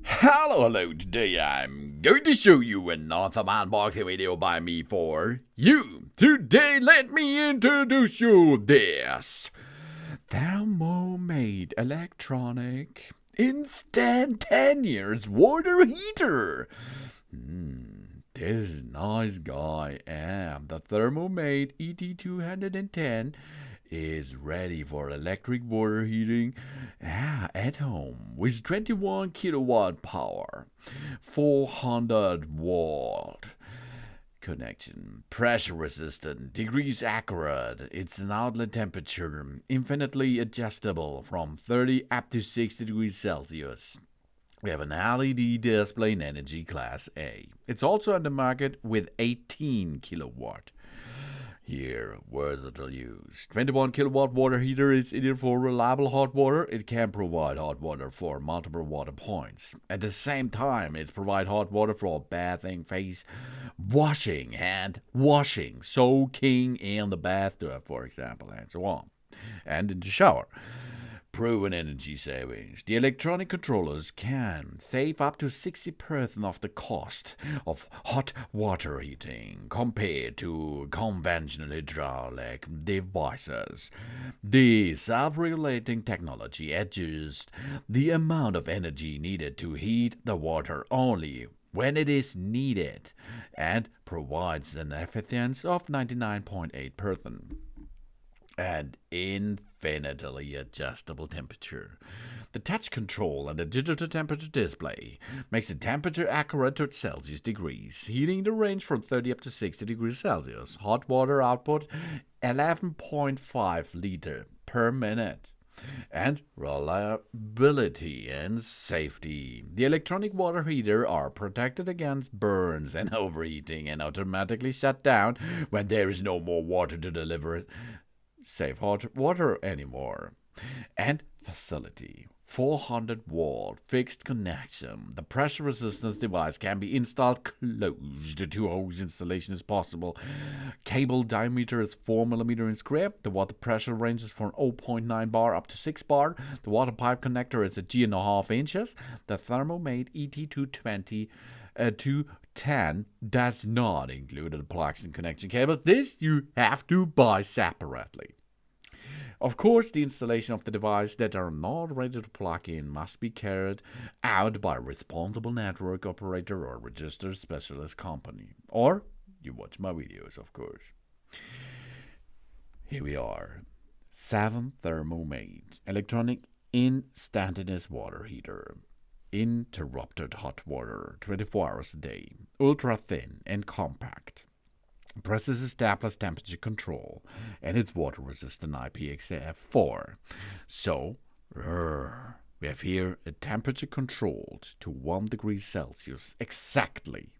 Hello, today I'm going to show you another unboxing video by me for you. Today let me introduce you this thermomade electronic instantaneous water heater. This nice guy and the thermomade ET210 is ready for electric water heating at home with 21 kilowatt power, 400 watt connection, pressure resistant, degrees accurate. It's an outlet temperature, infinitely adjustable from 30 up to 60 degrees Celsius. We have an LED display in Energy Class A. It's also on the market with 18 kilowatt. Here, versatile use. 21 kilowatt water heater is ideal for reliable hot water. It can provide hot water for multiple water points. At the same time, it provides hot water for bathing, face washing, hand washing, soaking in the bathtub, for example, and so on, and in the shower. Proven energy savings. The electronic controllers can save up to 60% of the cost of hot water heating compared to conventional hydraulic devices. The self-regulating technology adjusts the amount of energy needed to heat the water only when it is needed and provides an efficiency of 99.8% and infinitely adjustable temperature. The touch control and the digital temperature display makes the temperature accurate to Celsius degrees, heating the range from 30 up to 60 degrees Celsius. Hot water output 11.5 liter per minute. And reliability and safety. The electronic water heater are protected against burns and overheating and automatically shut down when there is no more water to deliver safe hot water anymore. And facility. 400 watt fixed connection. The pressure resistance device can be installed close to 2 hose installation is possible. Cable diameter is 4 millimeter in square. The water pressure ranges from 0.9 bar up to 6 bar. The water pipe connector is a G.5 inches. The Thermomade ET220 210 does not include the plugs and connection cables. This you have to buy separately. Of course, the installation of the device that are not ready to plug in must be carried out by a responsible network operator or registered specialist company. Or you watch my videos, of course. Here we are. 7 Thermomade electronic instantaneous water heater. Interrupted hot water 24 hours a day. Ultra thin and compact. Presses established temperature control and it's water resistant IPX4. So, we have here a temperature controlled to 1 degree Celsius exactly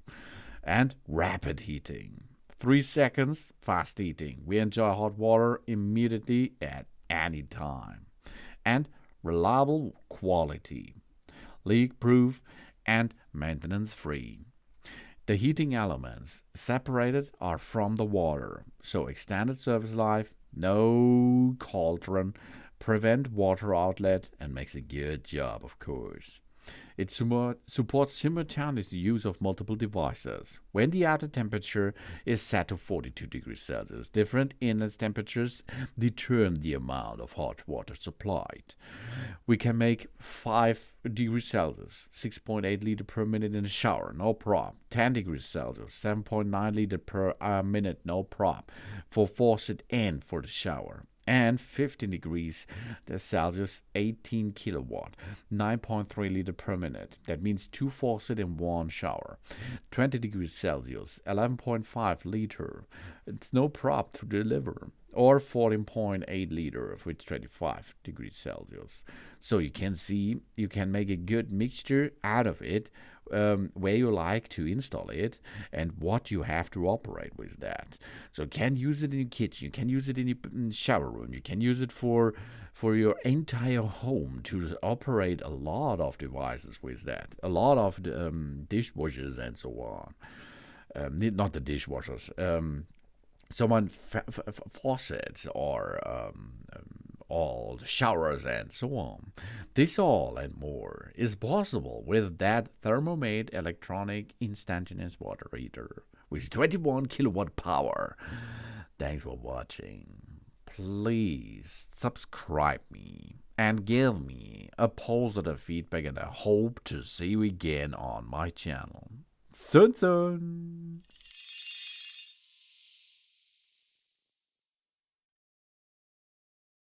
and rapid heating. 3 seconds fast heating. We enjoy hot water immediately at any time. And reliable quality. Leak proof and maintenance free. The heating elements separated are from the water, so extended service life, no cauldron, prevent water outlet, and makes a good job, of course. It supports simultaneous use of multiple devices. When the outer temperature is set to 42 degrees Celsius, different inlet temperatures determine the amount of hot water supplied. We can make 5 degrees Celsius, 6.8 liter per minute in the shower, no problem. 10 degrees Celsius, 7.9 liter per minute, no problem. For faucet and for the shower. And 15 degrees Celsius, 18 kilowatt, 9.3 liter per minute. That means 2 faucets in 1 shower. 20 degrees Celsius, 11.5 liter. It's no problem to deliver. Or 14.8 liter, which 25 degrees Celsius. So you can see, you can make a good mixture out of it, where you like to install it and what you have to operate with that. So you can use it in your kitchen, you can use it in your shower room, you can use it for your entire home to operate a lot of devices with that, a lot of dishwashers and so on. Not the dishwashers. Faucets all the showers and so on. This all and more is possible with that Thermomade electronic instantaneous water heater with 21 kilowatt power. Thanks for watching. Please subscribe me and give me a positive feedback, and I hope to see you again on my channel. Soon soon.